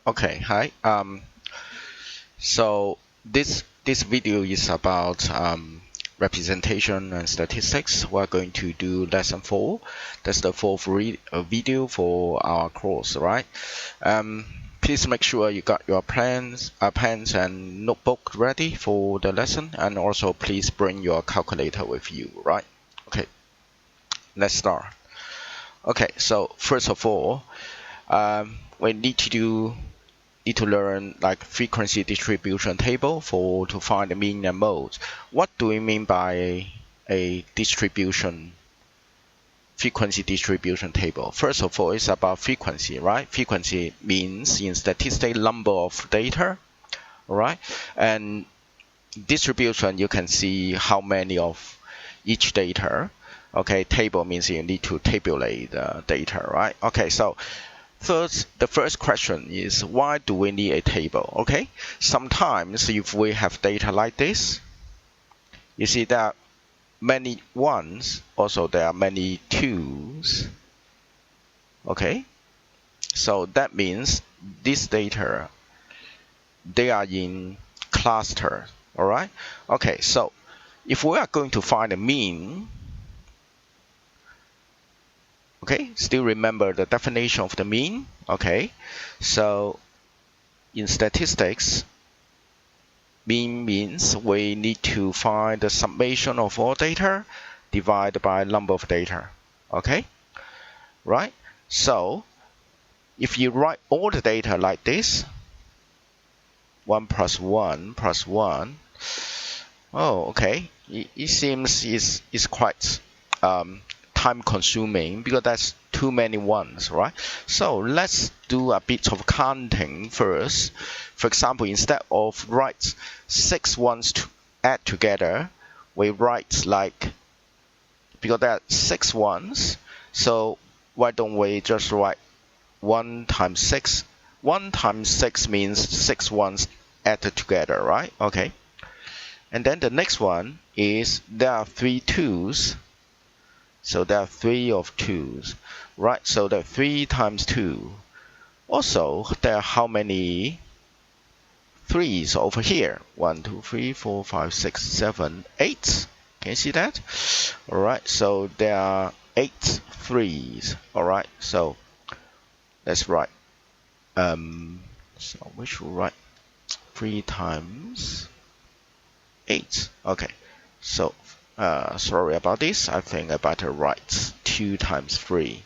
Okay, hi. So this video is about representation and statistics. We're going to do lesson 4. That's the fourth video for our course, right? Please make sure you got your pens and notebook ready for the lesson, and also please bring your calculator with you, right? Okay, let's start. Okay, so first of all, we need to learn like frequency distribution table to find the mean and modes. What do we mean by a frequency distribution table? First of all, it's about frequency, right? Frequency means in statistics number of data, right? And distribution, you can see how many of each data. Okay, table means you need to tabulate the data, right? Okay, so the first question is, why do we need a table? Okay, sometimes if we have data like this, you see there are many ones, also there are many twos. Okay, so that means this data, they are in cluster. All right. Okay, so if we are going to find a mean, okay, still remember the definition of the mean. Okay, so in statistics, mean means we need to find the summation of all data divided by number of data. Okay, right? So if you write all the data like this, 1 plus 1 plus 1, oh, okay, it seems is quite time consuming because that's too many ones, right? So let's do a bit of counting first. For example, instead of write 6 ones to add together, we write like, because there are 6 ones, so why don't we just write 1 times 6? 1 times 6 means 6 ones added together, right? Okay. And then the next one is there are 3 twos. So there are 3 of 2's, right? So there are 3 times 2. Also, there are how many 3's over here? 1, 2, 3, 4, 5, 6, 7, 8. Can you see that? Alright, so there are 8 3's. Alright, so let's write. So we should write 3 times 8. Okay, so sorry about this. I think I better write 2 times 3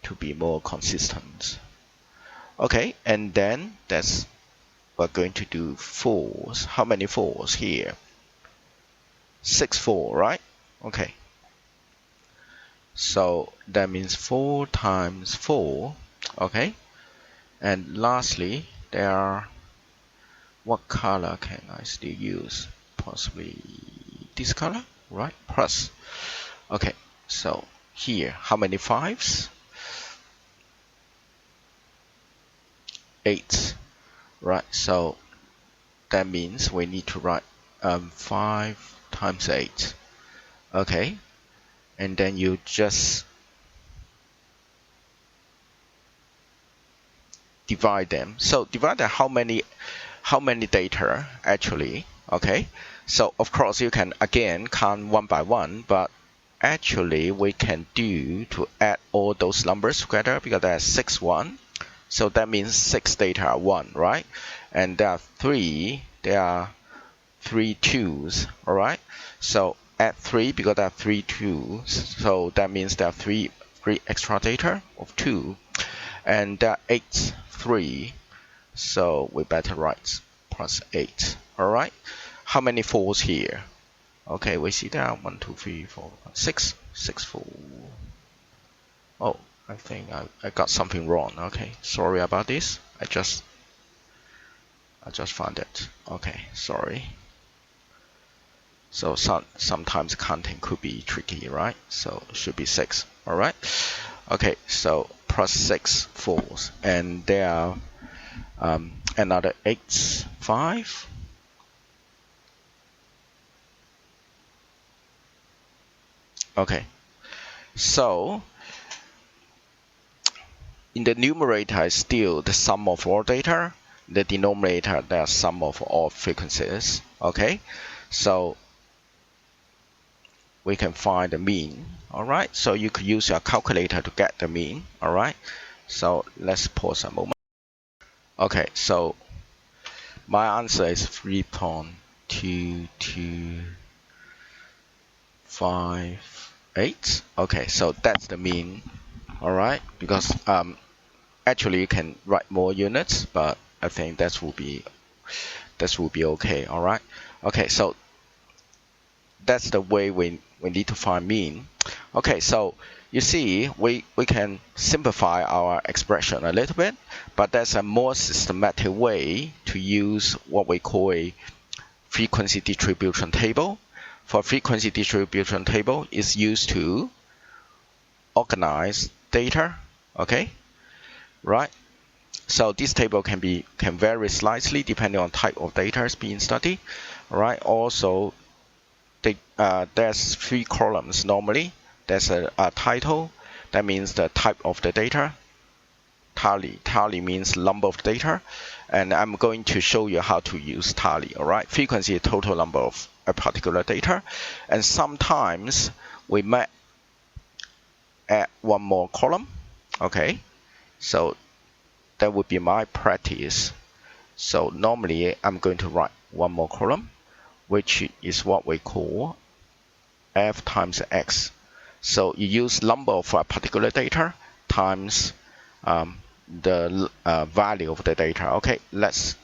to be more consistent. Okay, and then we're going to do 4's. How many 4's here? 6 4, right? Okay. So that means 4 times 4. Okay. And lastly, what color can I still use? Possibly this color, right? Plus. Okay, so here, how many 5's? 8, right? So that means we need to write 5 times 8. Okay, and then you just divide them. So divide them, how many data actually? Okay, so of course you can again count one by one, but actually we can do to add all those numbers together because there's 6 1. So that means 6 data are 1, right? And there are 3 twos, all right? So add 3 because there are 3 twos. So that means there are 3 extra data of 2. And there are 8 3. So we better write plus 8, all right? How many 4's here? Okay, we see there are 1, 2, 3, 4, 5, 6. 6 4. Oh, I think I got something wrong. Okay, sorry about this. I just found it. Okay, sorry. So sometimes counting could be tricky, right? So it should be 6. All right. Okay, so plus 6 4's, and there are another 8 5. Okay, so in the numerator is still the sum of all data. The denominator, the sum of all frequencies. Okay, so we can find the mean. All right, so you could use your calculator to get the mean. All right, so let's pause a moment. Okay, so my answer is 3.2258. Okay, so that's the mean. All right, because actually you can write more units, but I think that will be okay. All right. Okay, so that's the way we need to find mean. Okay, so you see we can simplify our expression a little bit, but there's a more systematic way to use what we call a frequency distribution table. For frequency distribution table is used to organize data. Okay, right? So this table can vary slightly depending on type of data is being studied. Right? Also, there's 3 columns normally. There's a title, that means the type of the data. Tally means number of data, and I'm going to show you how to use tally. All right? Frequency is total number of a particular data, and sometimes we might add one more column. Okay, so that would be my practice. So normally I'm going to write one more column, which is what we call f times x. So you use number of a particular data times the value of the data. Okay, let's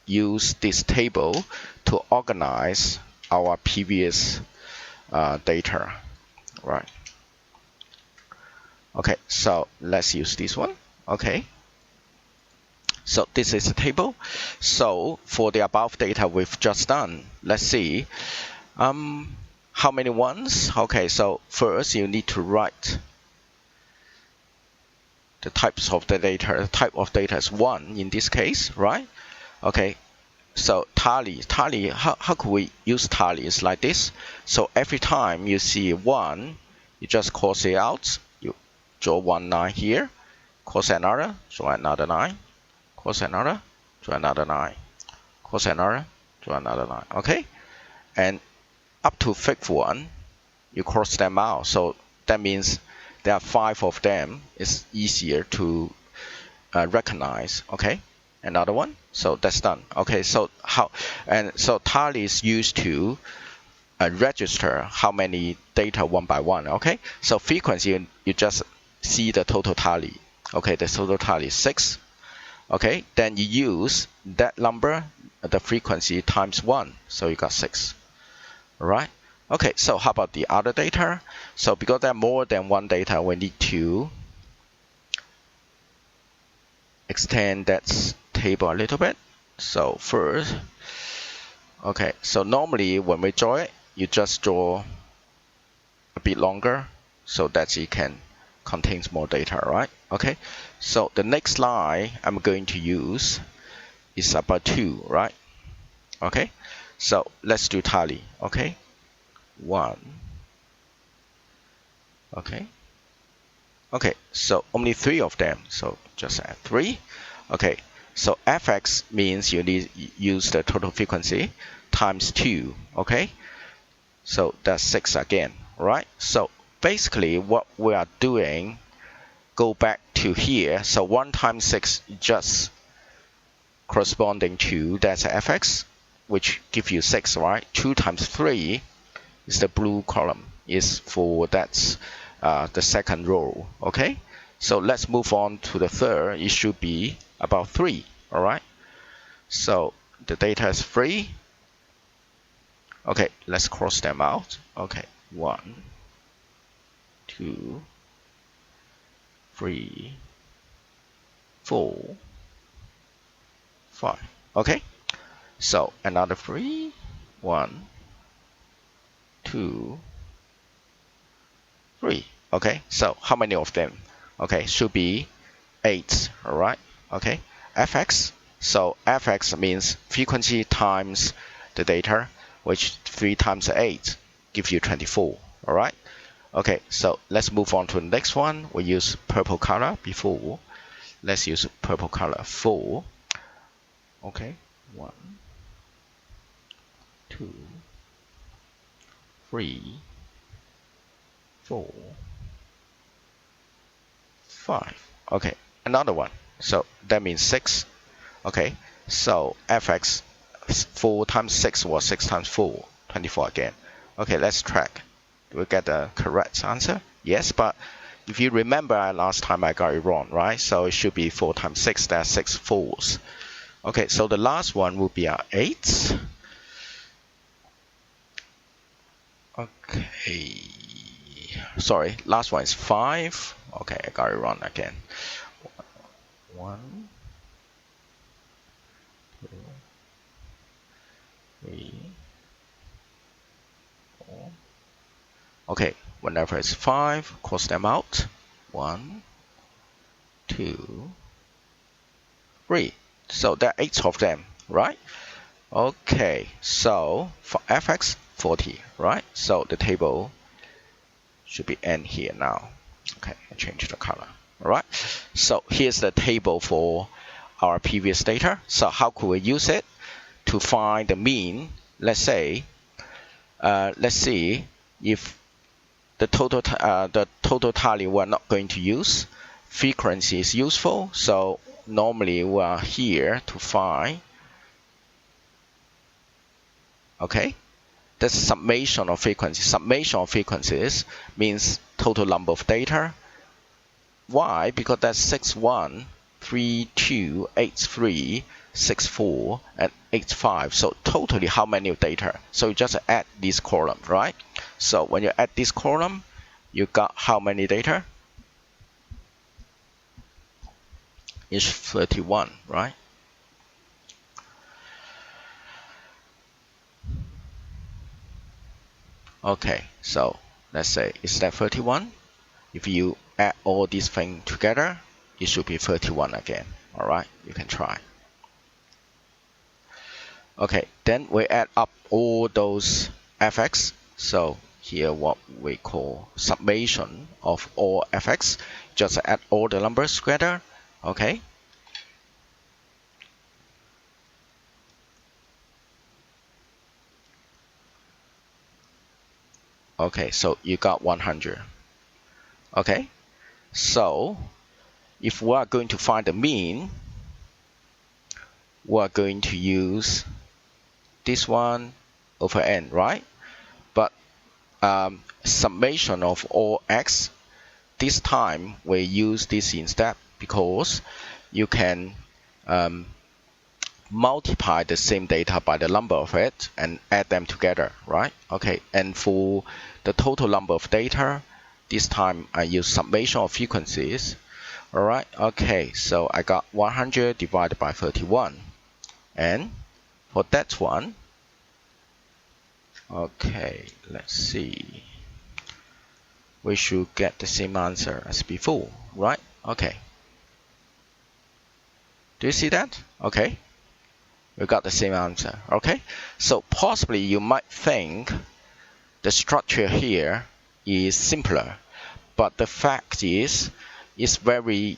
use this table to organize our previous data. Right. Okay, so let's use this one. Okay. So this is the table. So for the above data we've just done, let's see how many ones. Okay, so first you need to write the types of the data. The type of data is 1 in this case, right? Okay, so tally, how could we use tally? It's like this. So every time you see 1, you just cross it out. You draw 1 line here, cross another, draw another line, cross another, draw another line, cross another, draw another line. Okay, and up to 5th one, you cross them out. So that means there are 5 of them. It's easier to recognize. Okay, another one. So that's done. Okay, so so tally is used to register how many data one by one. Okay, so frequency, you just see the total tally. Okay, the total tally is 6. Okay, then you use that number, the frequency times 1, so you got 6. All right. Okay, so how about the other data? So because there are more than one data, we need to extend that table a little bit. So first, okay, so normally when we draw it, you just draw a bit longer so that it can contains more data, right? Okay, so the next line I'm going to use is about 2, right? Okay, so let's do tally. Okay, 1. Okay, so only 3 of them, so just add 3. Okay, so fx means you need use the total frequency times 2. Okay, so that's 6 again, right? So basically what we are doing, go back to here. So 1 times 6 just corresponding to that's fx, which gives you 6, right? 2 times 3 is the blue column, is for that's the second row. Okay, so let's move on to the third. It should be about 3. All right, so the data is 3. Okay, let's cross them out. Okay, 1, 2, 3, 4, 5. Okay, so another 3. 1, 2, 3. Okay, so how many of them? Okay, should be 8. All right. Okay, fx. So fx means frequency times the data, which 3 times 8 gives you 24. All right. Okay, so let's move on to the next one. We use purple color before. let's use purple color, 4. Okay, 1, 2, 3, 4, 5. Okay, another one. So that means 6. Okay, so fx 4 times 6 was 6 times 4, 24 again. Okay, let's track. Do we get the correct answer? Yes, but if you remember last time I got it wrong, right? So it should be 4 times 6, that's 6 fours. Okay, so the last one will be 8. Okay, sorry, last one is 5. Okay, I got it wrong again. 1, 2, 3, 4. Okay, whenever it's 5, cross them out. 1, 2, 3. So there are 8 of them, right? Okay, so for fx 40, right? So the table should be n here now. Okay, I change the color. All right. So here's the table for our previous data. So how could we use it to find the mean? Let's say, let's see if the total tally we're not going to use. Frequency is useful. So normally we are here to find. Okay, that's summation of frequency. Summation of frequencies means total number of data. Why? Because that's 6, 1, 3, 2, 8, 3, 6, 4, and 8, 5. So totally how many data? So you just add this column, right? So when you add this column, you got how many data? It's 31, right? Okay, so let's say, is that 31? If you add all these things together, it should be 31 again. All right, you can try. Okay, then we add up all those fx. So here what we call summation of all fx. Just add all the numbers together. Okay. Okay, so you got 100. Okay, so if we are going to find the mean, we are going to use this one over n, right? But summation of all x, this time we use this instead because you can multiply the same data by the number of it and add them together, right? Okay, and for the total number of data, this time I use summation of frequencies. All right, okay, so I got 100 divided by 31. And for that one, okay, let's see. We should get the same answer as before, right? Okay. Do you see that? Okay. We got the same answer, okay? So possibly you might think the structure here is simpler, but the fact is, it's very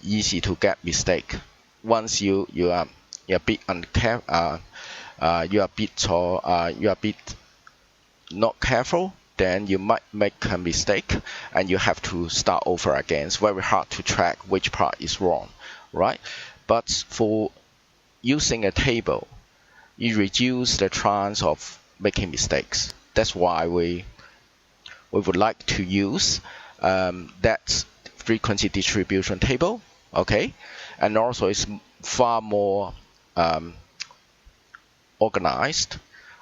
easy to get mistake. Once you are a bit you are a bit not careful, then you might make a mistake and you have to start over again. It's very hard to track which part is wrong, right? But for using a table, you reduce the chance of making mistakes. That's why we would like to use that frequency distribution table, okay? And also it's far more organized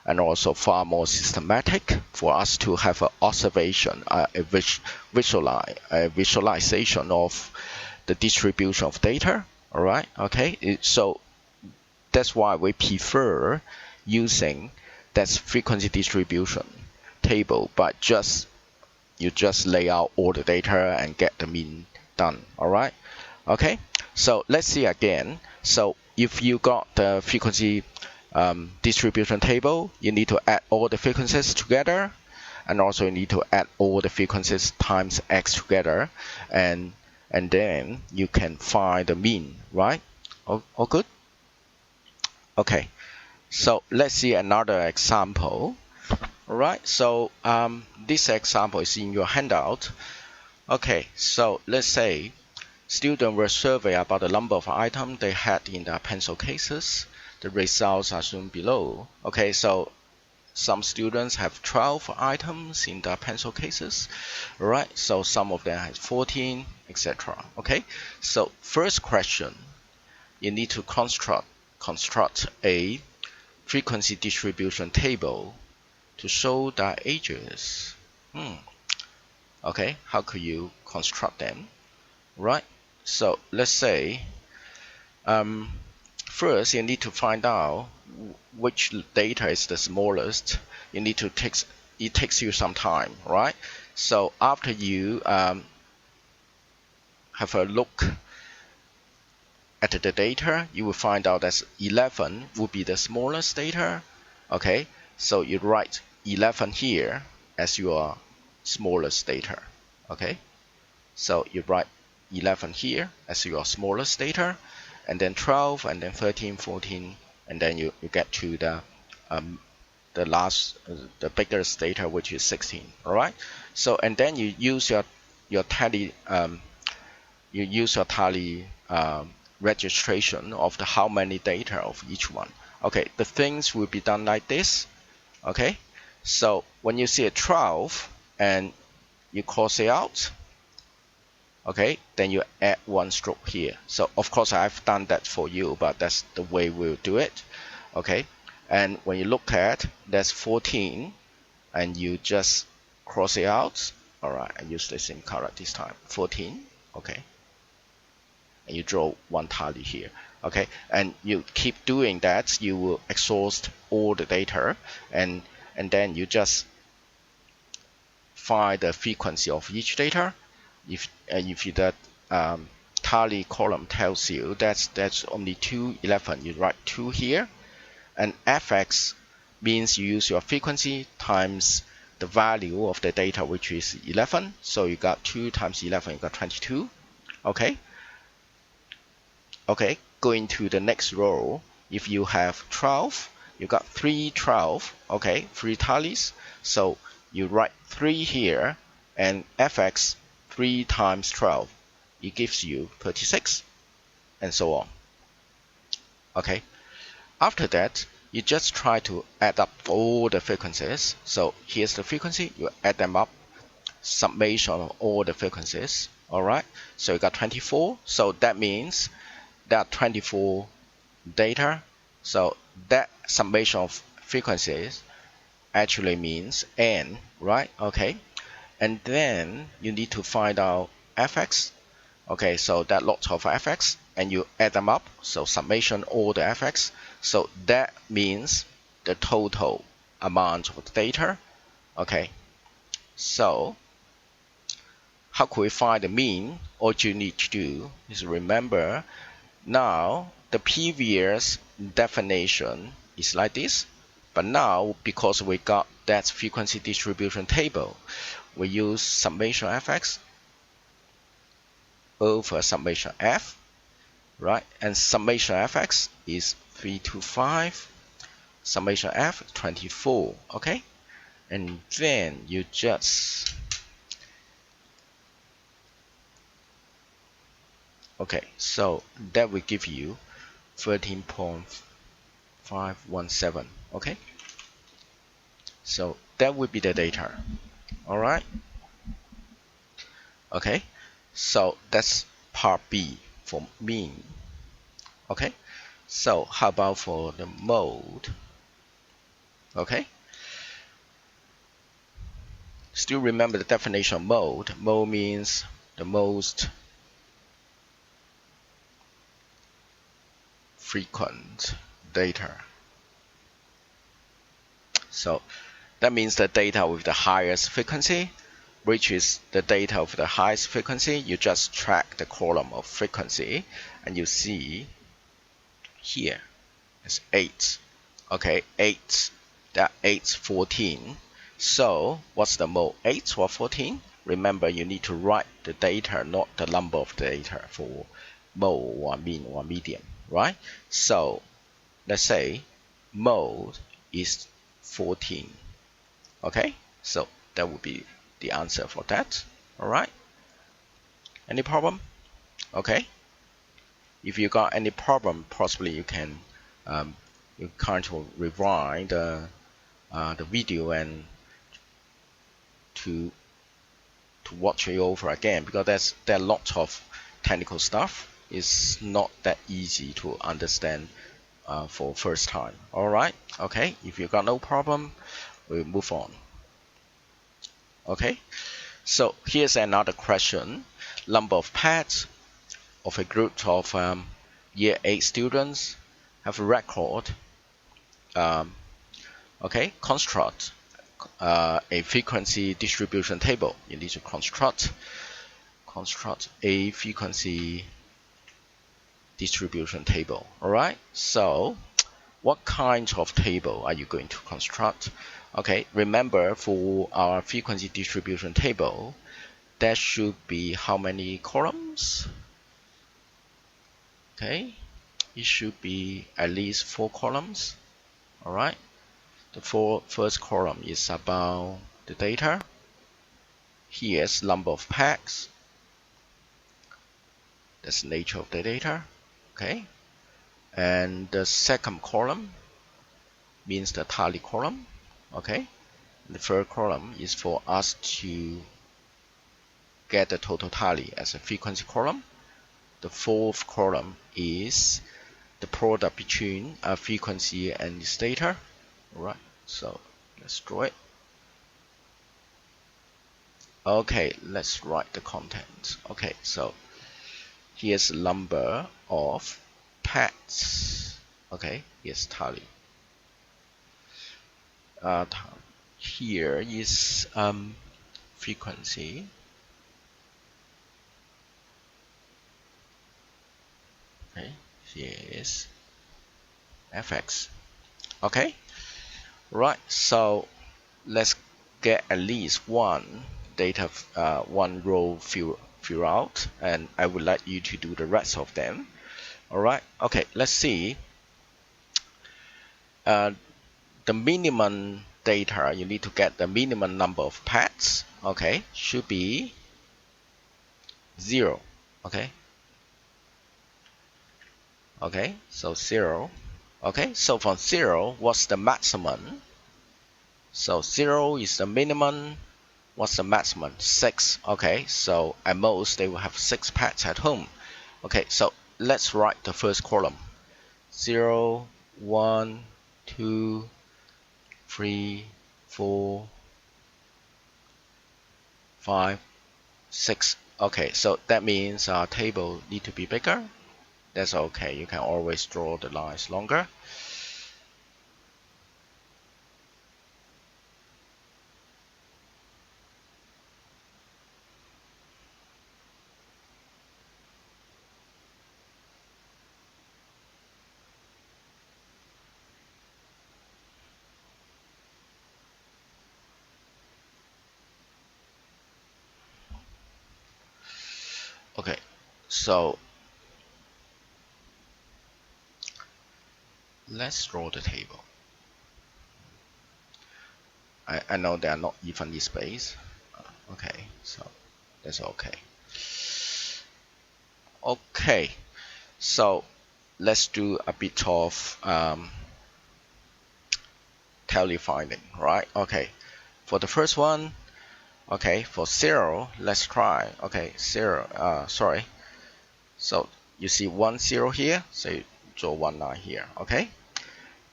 and also far more systematic for us to have an observation, a visualization of the distribution of data, all right? Okay, so that's why we prefer using that frequency distribution table, but you just lay out all the data and get the mean done. All right. Okay. So let's see again. So if you got the frequency distribution table, you need to add all the frequencies together, and also you need to add all the frequencies times x together, and and then you can find the mean, right? All good? Okay, so let's see another example. All right, so this example is in your handout. Okay, so let's say students were surveyed about the number of items they had in their pencil cases. The results are shown below. Okay, so some students have 12 items in their pencil cases. All right, so some of them have 14, etc. Okay, so first question, you need to construct a frequency distribution table to show their ages. Okay, how could you construct them? Right, so let's say first you need to find out which data is the smallest. You need to it takes you some time, right? So after you have a look at the data, you will find out that 11 would be the smallest data. Okay, so you write 11 here as your smallest data. Okay, so you write 11 here as your smallest data, and then 12, and then 13, 14, and then you get to the biggest data, which is 16. All right, so and then you use your tally registration of how many data of each one. Okay, the things will be done like this. Okay, so when you see a 12 and you cross it out, okay, then you add one stroke here. So of course I've done that for you, but that's the way we'll do it. Okay, and when you look at, that's 14, and you just cross it out. All right, I use the same color this time, 14. Okay, and you draw one tally here. Okay, and you keep doing that, you will exhaust all the data, and then you just find the frequency of each data. If that tally column tells you that's only 211, you write 2 here, and fx means you use your frequency times the value of the data, which is 11. So you got 2 times 11, you got 22. Okay. Okay, going to the next row, if you have 12, you got 3 12. Okay, 3 tallies. So you write 3 here, and fx 3 times 12, it gives you 36, and so on. Okay, after that, you just try to add up all the frequencies. So here's the frequency, you add them up, summation of all the frequencies. All right, so you got 24. So that means there are 24 data. So that summation of frequencies actually means n, right? Okay, and then you need to find out fx. Okay, so that lots of fx, and you add them up, so summation all the fx. So that means the total amount of the data. Okay, so how could we find the mean? All you need to do is remember, now the previous definition is like this, but now because we got that frequency distribution table, we use summation fx over summation f, right? And summation fx is 325, summation f 24. Okay, and then you just so that will give you 13.517. Okay, so that would be the data. All right. Okay, so that's part B for mean. Okay, so how about for the mode? Okay, still remember the definition of mode. Mode means the most frequent data. So that means the data with the highest frequency, which is the data of the highest frequency. You just track the column of frequency, and you see here it's 8. Okay, 8. That 8's 14. So what's the mode? 8 or 14? remember you need to write the data, not the number of data for mode or mean or median, right? So let's say mode is 14. Okay, so that would be the answer for that. All right, any problem? Okay, if you got any problem, possibly you can you kind of rewind the video and to watch it over again, because there are lots of technical stuff. It's not that easy to understand for first time. All right, okay, if you got no problem, we'll move on. Okay, so here's another question. Number of pets of a group of year 8 students have a record. Okay, construct a frequency distribution table. You need to construct a frequency distribution table. All right, so what kind of table are you going to construct? Okay, remember, for our frequency distribution table, there should be how many columns? Okay, it should be at least 4 columns. All right, the first column is about the data. Here's number of packs. That's the nature of the data. Okay, and the second column means the tally column. Okay, the third column is for us to get the total tally as a frequency column. The fourth column is the product between a frequency and its data. All right, so let's draw it. Okay, let's write the content. Okay, so here's the number of pets. Okay, here's tally. Here is frequency. Okay, here is fx. Okay, right, so let's get at least one data, one row fill out, and I would like you to do the rest of them. All right, okay, let's see. The minimum data, you need to get the minimum number of pets. Okay, should be 0. Okay, so 0. Okay, so from 0, what's the maximum? So 0 is the minimum. What's the maximum? 6. Okay, so at most they will have 6 pets at home. Okay, so let's write the first column. 0, 1, 2, 3, 4, 5, 6. Okay, so that means our table need to be bigger. That's okay, you can always draw the lines longer. Okay, so let's draw the table. I know they are not evenly spaced. Okay, so that's okay. Okay, so let's do a bit of tally finding, right? Okay, for the first one, okay, for 0, let's try. Okay, 0, sorry. So you see 1 0 here, so you draw 1 line here. Okay,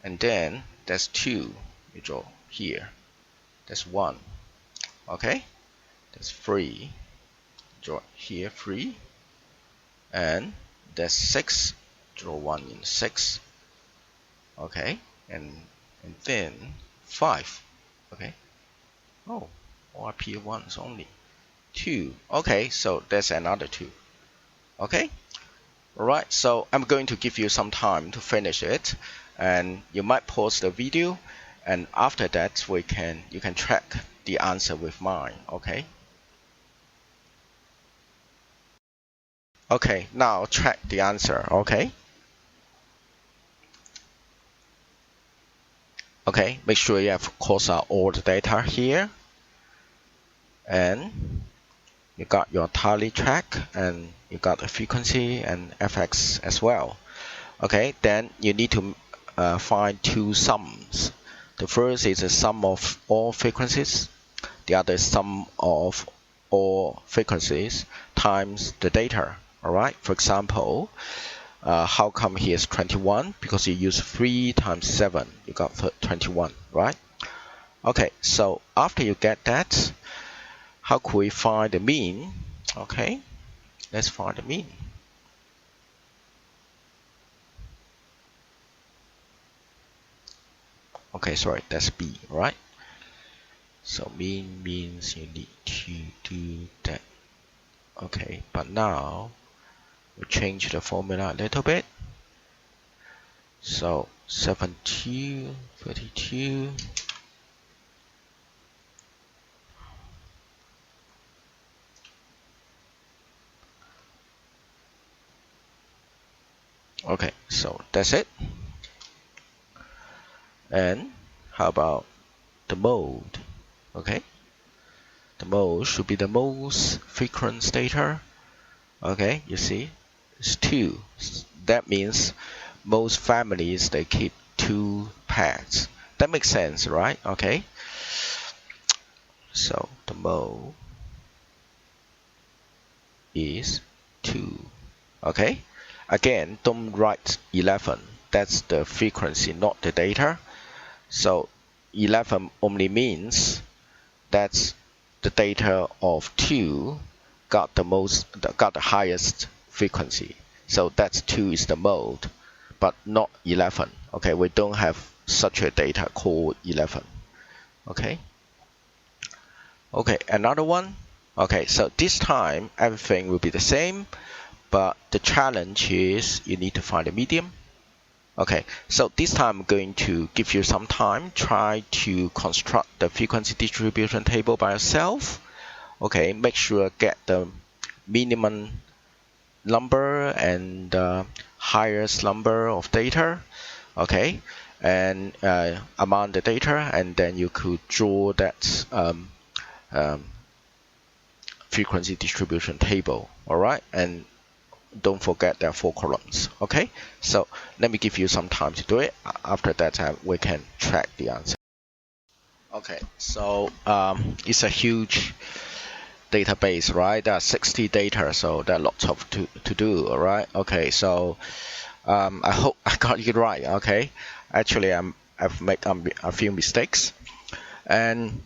and then there's 2, you draw here. That's 1. Okay, that's 3, draw here 3, and there's 6, draw 1 in 6. Okay, and then 5. Okay, oh, or appear once only. 2. Okay, so there's another 2. Okay, alright, so I'm going to give you some time to finish it, and you might pause the video, and after that you can track the answer with mine. Okay, Okay, now check the answer. Okay. Okay, make sure you have crossed out all the data here, and you got your tally track, and you got the frequency and FX as well. Okay, then you need to find two sums. The first is the sum of all frequencies. The other is sum of all frequencies times the data. All right. For example, how come here is 21? Because you use 3 times 7, you got 21, right? Okay. So after you get that, how could we find the mean? Okay. Let's find the mean. Okay, sorry, that's B, right? So mean means you need to do that. Okay, but now we change the formula a little bit. So 72, 32. Okay, so that's it. And how about the mode? Okay, the mode should be the most frequent data. Okay, you see, it's 2. That means most families, they keep 2 pairs. That makes sense, right? Okay, so the mode is 2. Okay, again, don't write 11. That's the frequency, not the data. So 11 only means that's the data of 2 got the highest frequency. So that's 2 is the mode, but not 11. Okay, we don't have such a data called 11. Okay. Okay, another one. Okay, so this time everything will be the same, but the challenge is you need to find a medium. Okay, so this time I'm going to give you some time. Try to construct the frequency distribution table by yourself. Okay, make sure get the minimum number and highest number of data. Okay, and among the data, and then you could draw that frequency distribution table. All right, and don't forget there are 4 columns. Okay, so let me give you some time to do it. After that, we can track the answer. Okay, so it's a huge database, right? There are 60 data, so there are lots of to do. All right. Okay, so I hope I got it right. Okay, actually I've made a few mistakes, and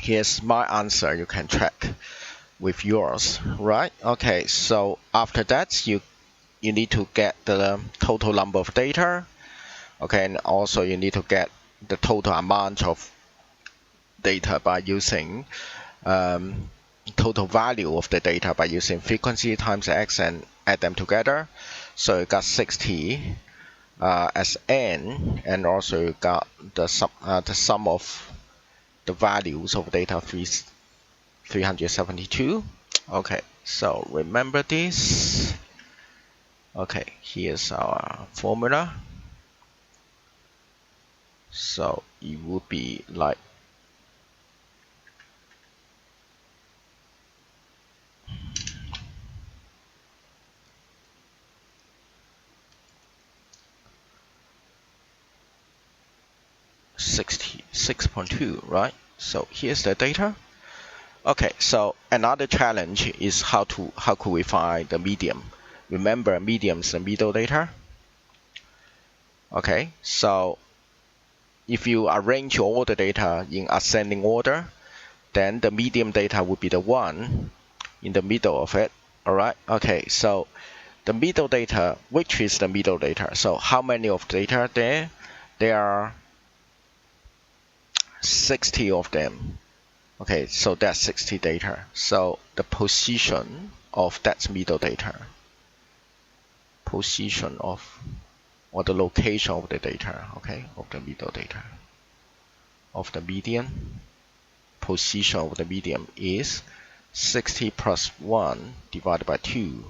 here's my answer. You can track with yours, right? Okay, so after that you need to get the total number of data. Okay, and also you need to get the total amount of data by using total value of the data by using frequency times x and add them together. So you got 60 as n, and also you got the sum of the values of data 372. Okay, so remember this. Okay, here's our formula. So it would be like (66.2), right? So here's the data. Okay, so another challenge is how could we find the medium? Remember, medium is the middle data. Okay, so if you arrange all the data in ascending order, then the medium data would be the one in the middle of it. All right. Okay, so the middle data, which is the middle data? So how many of data there? There are 60 of them. Okay, so that's 60 data. So the position of that middle data, position of, or the location of the data, okay, of the middle data, of the median, position of the median is 60 plus 1 divided by 2.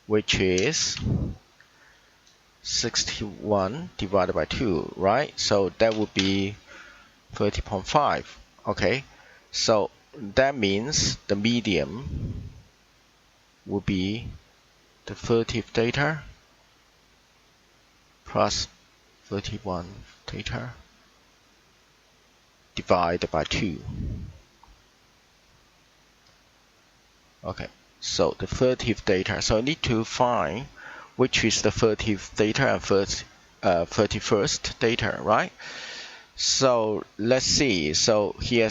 which is 61 divided by 2, right? So that would be 30.5. Okay, so that means the median would be the 30th data plus 31 data divided by 2. Okay, so the 30th data, so I need to find which is the 30th data and 31st data, right? So let's see. So here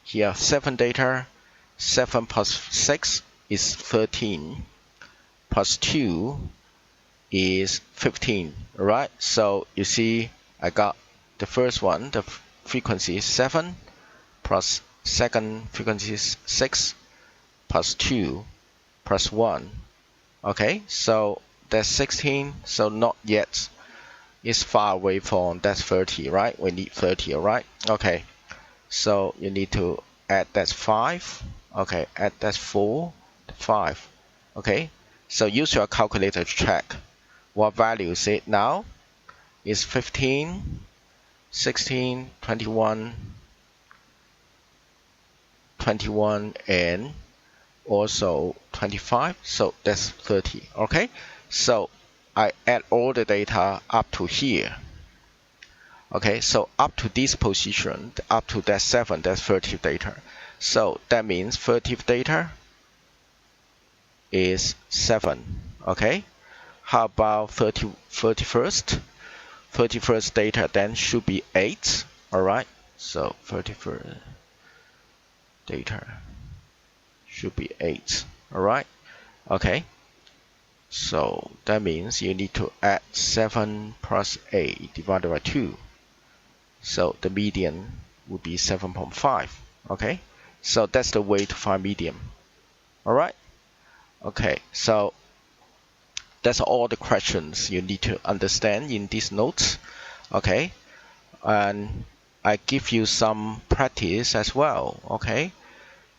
here 7 data. 7 plus 6 is 13, plus 2 is 15, right? So you see I got the first one, the frequency is 7, plus second frequency is 6, plus 2, plus 1. Okay, so that's 16, so not yet. It's far away from that 30, right? We need 30, alright? Okay, so you need to add that 5. Okay, add that 4, 5. Okay, so use your calculator to check what value is it now. Is 15, 16, 21, 21, and also 25. So that's 30. Okay, so I add all the data up to here. Okay, so up to this position, up to that 7, that's 30 data. So that means 30 data is 7. Okay, how about 31st? 31st data then should be 8. Alright, so 31st data should be 8. Alright, okay, so that means you need to add 7 plus 8 divided by 2. So the median would be 7.5. Okay, so that's the way to find median. Alright, okay, so that's all the questions you need to understand in these notes. Okay, and I give you some practice as well. Okay,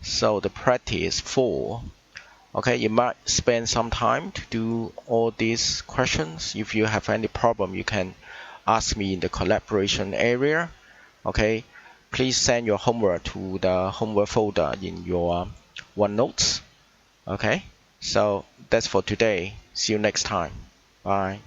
so the practice 4. Okay, you might spend some time to do all these questions. If you have any problem, you can ask me in the collaboration area. Okay, please send your homework to the homework folder in your OneNote. Okay, so that's for today. See you next time. Bye.